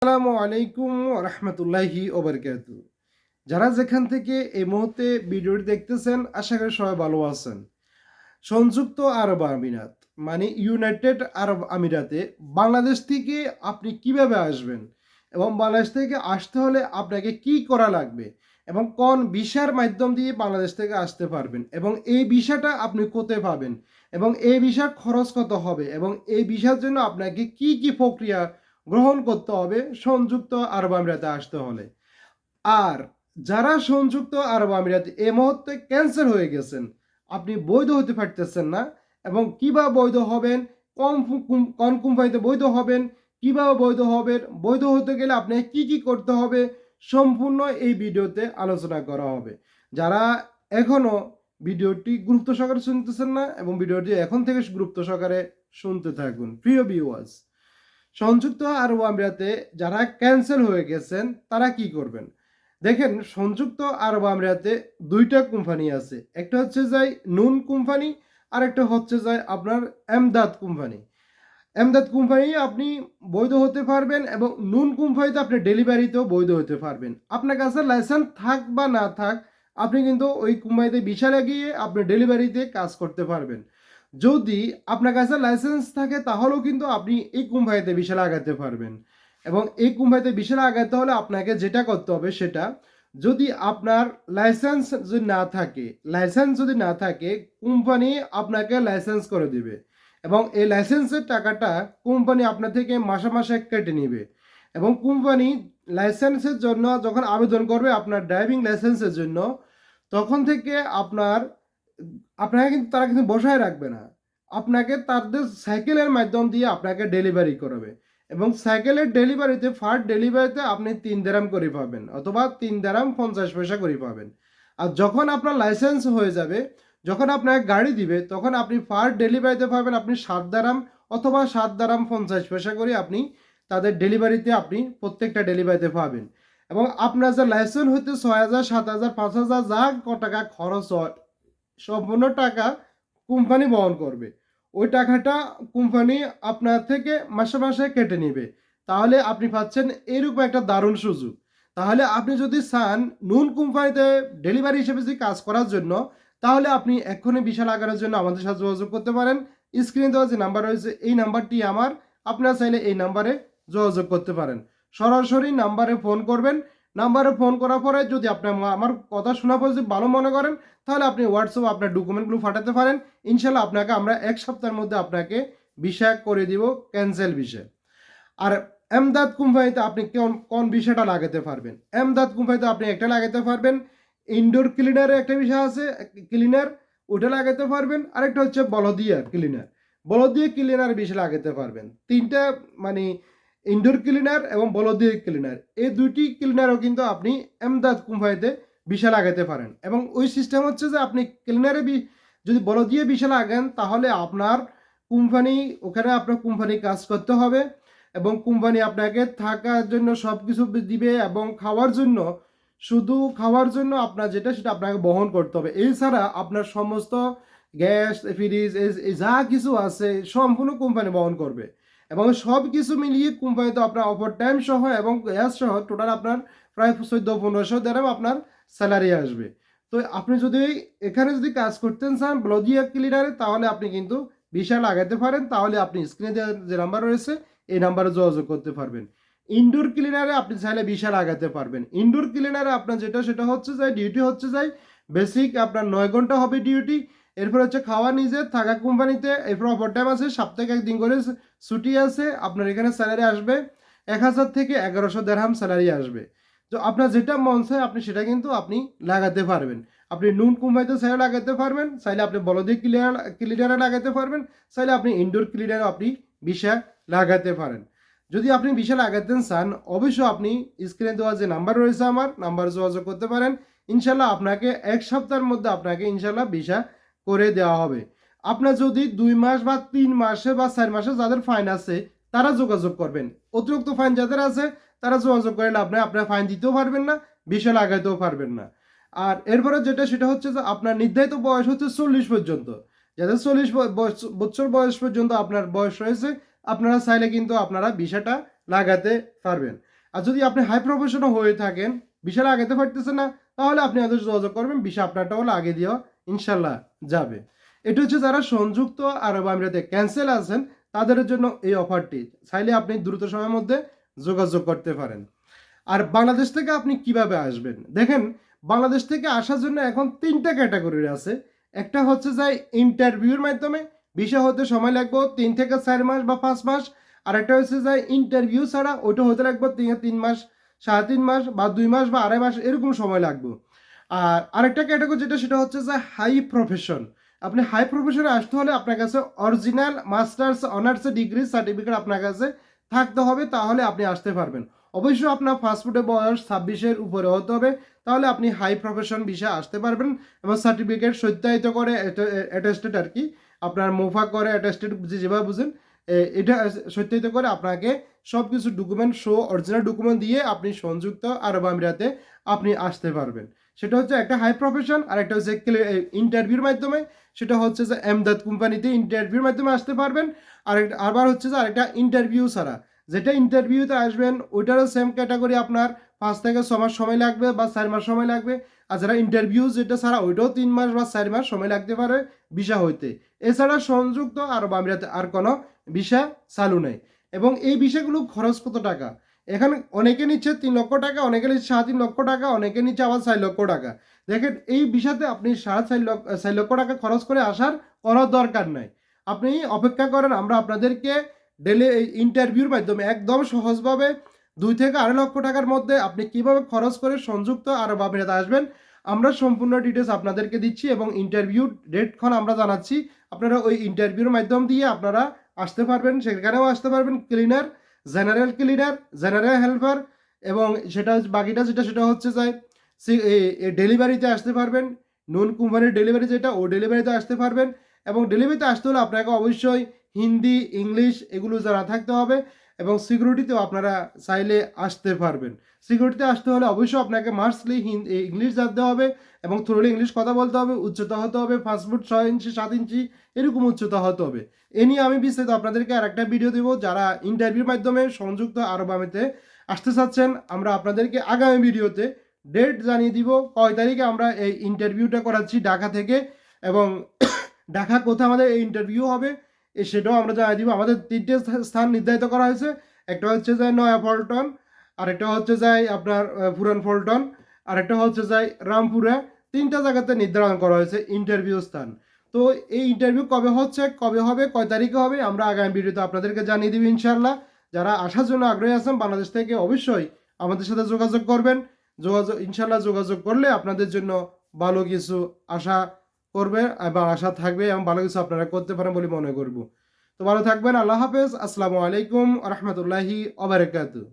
আসসালামু আলাইকুম রহমতুল্লাহি ওবরকাতু। যারা যেখান থেকে এই মুহূর্তে ভিডিওটি দেখতেছেন আশা করি সবাই ভালো আছেন। সংযুক্ত আরব আমিরাত মানে ইউনাইটেড আরব আমিরাতে বাংলাদেশ থেকে আপনি কিভাবে আসবেন এবং বাংলাদেশ থেকে আসতে হলে আপনাকে কি করা লাগবে এবং কোন ভিসার মাধ্যম দিয়ে বাংলাদেশ থেকে আসতে পারবেন এবং এই ভিসাটা আপনি কোথায় পাবেন এবং এই ভিসার খরচ কত হবে এবং এই ভিসার জন্য আপনাকে কি কি প্রক্রিয়া গ্রহণ করতে হবে সংযুক্ত আরব আমিরাতে আসতে হলে। আর যারা সংযুক্ত আরব আমিরাতে এই মুহূর্তে ক্যান্সেল হয়ে গেছেন, আপনি বৈধ হতে পারতেছেন না এবং কিভাবে বৈধ হবেন, কোন কোম্পানিতে বৈধ হবেন, কিভাবে বৈধ হবেন, বৈধ হতে গেলে আপনাকে কি কি করতে হবে, সম্পূর্ণ এই ভিডিওতে আলোচনা করা হবে। যারা এখনো ভিডিওটি গুরুত্ব সহকারে শুনতেছেন না এবং ভিডিওটি এখন থেকে গুরুত্ব সহকারে শুনতে থাকুন। প্রিয় ভিউয়ার্স, সংযুক্ত আরব আমিরাতে যারা ক্যান্সেল হয়ে গেছেন তারা কি করবেন দেখেন। সংযুক্ত আরব আমিরাতে দুইটা কোম্পানি আছে, একটা হচ্ছে যায় নুন কোম্পানি আর একটা হচ্ছে যায় আপনার এমদাদ কোম্পানি। এমদাদ কোম্পানি আপনি বৈধ হতে পারবেন এবং নুন কোম্পানিতে আপনি ডেলিভারিতেও বৈধ হতে পারবেন। আপনার কাছে লাইসেন্স থাক বা না থাক, আপনি কিন্তু ওই কোম্পানিতে ভিসা লাগিয়ে আপনি ডেলিভারিতে কাজ করতে পারবেন। যদি আপনার কাছে লাইসেন্স থাকে তাহলেও কিন্তু আপনি এই কোম্পানিতে ভিসা লাগাতে পারবেন এবং এই কোম্পানিতে ভিসা লাগাতে হলে আপনাকে যেটা করতে হবে সেটা, যদি আপনার লাইসেন্স যদি না থাকে কোম্পানি আপনাকে লাইসেন্স করে দিবে এবং এই লাইসেন্সের টাকাটা কোম্পানি আপনার থেকে মাসে মাসে কেটে নেবে এবং কোম্পানি লাইসেন্সের জন্য যখন আবেদন করবে আপনার ড্রাইভিং লাইসেন্সের জন্য, তখন থেকে আপনাকে কিন্তু তারা কিন্তু বসায় রাখবে না, আপনাকে তাদের সাইকেলের মাধ্যম দিয়ে আপনাকে ডেলিভারি করবে এবং সাইকেলের ডেলিভারিতে ফার্স্ট ডেলিভারিতে আপনি 3 দিরহাম করে পাবেন অথবা 3 দিরহাম 50 পয়সা করে পাবেন। আর যখন আপনার লাইসেন্স হয়ে যাবে, যখন আপনাকে গাড়ি দিবে, তখন আপনি ফার্স্ট ডেলিভারিতে পাবেন আপনি 7 দিরহাম অথবা 7 দিরহাম 50 পয়সা করে আপনি তাদের ডেলিভারিতে আপনি প্রত্যেকটা ডেলিভারিতে পাবেন এবং আপনার যে লাইসেন্স হইতে 6,000 7,000 5,000 যা টাকা খরচ হয় সম্পূর্ণ টাকা কোম্পানি বহন করবে। ওই টাকাটা কোম্পানি আপনার থেকে মাসে মাসে কেটে নিবে। তাহলে আপনি পাচ্ছেন এরকম একটা দারুণ সুযোগ। তাহলে আপনি যদি চান নুন কোম্পানিতে ডেলিভারি হিসেবে যদি কাজ করার জন্য, তাহলে আপনি এক্ষুনি ভিসা লাগানোর জন্য আমাদের সাথে যোগাযোগ করতে পারেন। স্ক্রিনে দেওয়া যে নাম্বার রয়েছে এই নাম্বারটি আমার, আপনারা চাইলে এই নাম্বারে যোগাযোগ করতে পারেন। সরাসরি নাম্বারে ফোন করবেন। নাম্বারে ফোন করার পরে যদি আপনার আমার কথা শোনার পর যদি ভালো মনে করেন, তাহলে আপনি হোয়াটসঅ্যাপ আপনার ডকুমেন্টগুলো পাঠাতে পারেন। ইনশাল্লাহ আপনাকে আমরা 1 সপ্তাহের মধ্যে আপনাকে ভিসা করে দিব, ক্যান্সেল ভিসা। আর এমদাদ কোম্পানিতে আপনি কোন ভিসাটা লাগাতে পারবেন? এমদাদ কোম্পানিতে আপনি একটা লাগাতে পারবেন ইনডোর ক্লিনারে, একটা বিষয় আছে ক্লিনার, ওটা লাগাতে পারবেন। আরেকটা হচ্ছে বলদিয়া ক্লিনার ভিসা লাগাতে পারবেন। তিনটা মানে ইনডোর ক্লিনার এবং বলদিয়া ক্লিনার, এই দুইটি ক্লিনারও কিন্তু আপনি এমদাদ কোম্পানিতে ভিসা লাগাতে পারেন এবং ওই সিস্টেম হচ্ছে যে আপনি ক্লিনারে যদি বলদিয়া ভিসা লাগান তাহলে আপনার কোম্পানি কাজ করতে হবে এবং কোম্পানি আপনাকে থাকার জন্য সব কিছু দিবে এবং খাওয়ার জন্য আপনার যেটা সেটা আপনাকে বহন করতে হবে। এছাড়া আপনার সমস্ত গ্যাস ফ্রিজ যা কিছু আছে সম্পূর্ণ কোম্পানি বহন করবে এবং সব কিছু মিলিয়ে কোম্পানিতে আপনার ওভার টাইম সহ এবং গ্যাস সহ টোটাল আপনার প্রায় 1400-1500 আপনার স্যালারি আসবে। তো আপনি যদি এখানে যদি কাজ করতেন চান ব্লদিয়া ক্লিনারে, তাহলে আপনি কিন্তু ভিসা লাগাতে পারেন। তাহলে আপনি স্ক্রিনে যে নাম্বার রয়েছে এই নাম্বারে যোগাযোগ করতে পারবেন। ইনডোর ক্লিনারে আপনি চাইলে ভিসা লাগাতে পারবেন। ইনডোর ক্লিনারে আপনার সেটা হচ্ছে যায় ডিউটি হচ্ছে যায় বেসিক আপনার 9 ঘন্টা হবে ডিউটি। এরপর হচ্ছে খাওয়া নিজে, থাকা কোম্পানিতে, এরপর ওভারটাইম আছে, সপ্তাহে 1 দিন করে ছুটি আছে। আপনার এখানে স্যালারি আসবে 1,000 থেকে 1,100 দিরহাম স্যালারি আসবে। তো আপনার যেটা মন চায় আপনি সেটা কিন্তু আপনি লাগাতে পারবেন। আপনি নুন কোম্পানিতে চাইলে লাগাতে পারবেন, চাইলে আপনি বলদি ক্লিনারে লাগাতে পারবেন, চাইলে আপনি ইনডোর ক্লিনারে আপনি ভিসা লাগাতে পারেন। যদি আপনি ভিসা লাগাতে চান অবশ্যই আপনি স্ক্রিনে দেওয়া যে নাম্বার রয়েছে আমার নাম্বারে যোগাযোগ করতে পারেন। ইনশাল্লাহ আপনাকে 1 সপ্তাহের মধ্যে আপনাকে ইনশাল্লাহ ভিসা করে দেওয়া হবে। আপনার যদি 2 মাস বা 3 মাসে বা 4 মাসে যাদের ফাইন আছে তারা যোগাযোগ করবেন। অতিরিক্ত ফাইন যাদের আছে তারা যোগাযোগ করলে আপনার ফাইন দিতেও পারবেন না, ভিসা লাগাইতেও পারবেন না। আর এরপরে সেটা হচ্ছে যে আপনার নির্ধারিত বয়স হচ্ছে 40 পর্যন্ত। যাদের 40 বছর বয়স পর্যন্ত আপনার বয়স রয়েছে আপনারা চাইলে কিন্তু আপনারা ভিসাটা লাগাতে পারবেন। আর যদি আপনি হাই প্রফেশনাল হয়ে থাকেন, ভিসা লাগাতে পারতেছেন না, তাহলে আপনি আমাদের যোগাযোগ করবেন, ভিসা আপনারটাও লাগিয়ে দেওয়া ইনশাল্লাহ যাবে। এটা হচ্ছে যারা সংযুক্ত আরব আমিরাতে ক্যান্সেল আছেন তাদের জন্য এই অফারটি, চাইলে আপনি দ্রুত সময়ের মধ্যে যোগাযোগ করতে পারেন। আর বাংলাদেশ থেকে আপনি কিভাবে আসবেন দেখেন, বাংলাদেশ থেকে আসার জন্য এখন 3টা ক্যাটাগরির আছে। একটা হচ্ছে যে ইন্টারভিউর মাধ্যমে ভিসা হতে সময় লাগবে 3 থেকে 4 মাস বা 5 মাস। আর একটা হচ্ছে যে ইন্টারভিউ ছাড়া, ওটা হতে লাগবে 3 মাস, 3.5 মাস বা 2 মাস বা 2.5 মাস এরকম সময় লাগবে। আর আরেকটা ক্যাটাগরি যেটা, সেটা হচ্ছে যে হাই প্রফেশন। আপনি হাই প্রফেশনে আসতে হলে আপনার কাছে original masters honours degree certificate আপনার কাছে থাকতে হবে, তাহলে আপনি আসতে পারবেন। অবশ্যই আপনার পাসপোর্টের বয়স 26-এর উপরে হতে হবে, তাহলে আপনি হাই প্রফেশন ভিসা আসতে পারবেন। এবং সার্টিফিকেট সত্যায়িত করে অ্যাটেস্টেড আর কি, আপনার মোফা করে অ্যাটেস্টেড যেভাবে বুঝেন, এটা সত্যায়িত করে আপনাকে সব কিছু ডকুমেন্ট অরিজিনাল ডকুমেন্ট দিয়ে আপনি সংযুক্ত আরব আমিরাতে আপনি আসতে পারবেন। সেটা হচ্ছে একটা হাই প্রফেশন। আর একটা হচ্ছে ইন্টারভিউর মাধ্যমে, সেটা হচ্ছে যে এমদাদ কোম্পানিতে ইন্টারভিউর মাধ্যমে আসতে পারবেন। আবার হচ্ছে যে আরেকটা ইন্টারভিউ ছাড়া, যেটা ইন্টারভিউতে আসবেন ওইটারও সেম ক্যাটাগরি, আপনার 5 থেকে 6 মাস সময় লাগবে বা 4 মাস সময় লাগবে। আর যারা ইন্টারভিউ যেটা ছাড়া, ওইটাও 3 মাস বা 4 মাস সময় লাগতে পারে ভিসা হইতে। এছাড়া সংযুক্ত আরব আমিরাতে আর কোনো ভিসা চালু নেই। এবং এই ভিসাগুলো খরচ কত টাকা, এখানে অনেকে নিচ্ছে 3 লক্ষ টাকা, অনেকে নিচ্ছে 3.5 লক্ষ টাকা, অনেকে নিচ্ছে আবার 4 লক্ষ টাকা। দেখেন, এই ভিসাতে আপনি 4.5 লক্ষ টাকা খরচ করে আসার কোনো দরকার নাই। আপনি অপেক্ষা করেন, আমরা আপনাদেরকে ইন্টারভিউর মাধ্যমে একদম সহজভাবে 2 থেকে 2.5 লক্ষ টাকার মধ্যে আপনি কিভাবে খরচ করে সংযুক্ত আরব আমিরাতে আসবেন, আমরা সম্পূর্ণ ডিটেলস আপনাদেরকে দিচ্ছি এবং ইন্টারভিউ ডেটক্ষণ আমরা জানাচ্ছি। আপনারা ওই ইন্টারভিউর মাধ্যম দিয়ে আপনারা আসতে পারবেন, সেখানেও আসতে পারবেন ক্লিনার, জেনারেল হেল্পার, এবং সেটা বাকিটা সেটা হচ্ছে যায় ডেলিভারিতে আসতে পারবেন। নুন কোম্পানির ডেলিভারি যেটা, ও ডেলিভারিতে আসতে পারবেন। এবং ডেলিভারিতে আসতে হলে আপনাকে অবশ্যই হিন্দি, ইংলিশ এগুলো জানা থাকতে হবে। এবং সিকিউরিটিতেও আপনারা চাইলে আসতে পারবেন। সিকিউরিটিতে আসতে হলে অবশ্যই আপনাকে মাস্টলি ইংলিশ জানতে হবে এবং থ্রোলি ইংলিশ কথা বলতে হবে, উচ্চতা হতে হবে 5 ফুট 6 ইঞ্চি 7 ইঞ্চি এরকম উচ্চতা হতে হবে। এ নিয়ে আমি বিস্তারিত আপনাদেরকে আর একটা ভিডিও দেবো। যারা ইন্টারভিউর মাধ্যমে সংযুক্ত আরব আমিরাতে আসতে চাচ্ছেন, আমরা আপনাদেরকে আগামী ভিডিওতে ডেট জানিয়ে দিব কয় তারিখে আমরা এই ইন্টারভিউটা করাচ্ছি ঢাকা থেকে, এবং ঢাকা কোথায় আমাদের এই ইন্টারভিউ হবে সেটাও আমরা জানিয়ে দিব। আমাদের 3টে স্থান নির্ধারিত করা হয়েছে। একটা হচ্ছে যায় নয়া পল্টন, আরেকটা হচ্ছে যায় আপনার পুরান পল্টন, আরেকটা হচ্ছে যায় রামপুরা। 3টা জায়গাতে নির্ধারণ করা হয়েছে ইন্টারভিউ স্থান। তো এই ইন্টারভিউ কবে হচ্ছে, কবে হবে, কয় তারিখে হবে, আমরা আগামী ভিডিওতে আপনাদেরকে জানিয়ে দিব ইনশাআল্লাহ। যারা আসার জন্য আগ্রহী আছেন বাংলাদেশ থেকে, অবশ্যই আমাদের সাথে যোগাযোগ করবেন। ইনশাআল্লাহ যোগাযোগ করলে আপনাদের জন্য ভালো কিছু আশা করবে এবং আশা থাকবে এবং ভালো কিছু আপনারা করতে পারেন বলে মনে করব। তো ভালো থাকবেন। আল্লাহ হাফেজ। আসসালামু আলাইকুম ওয়া রাহমাতুল্লাহি ওয়া বারাকাতুহু।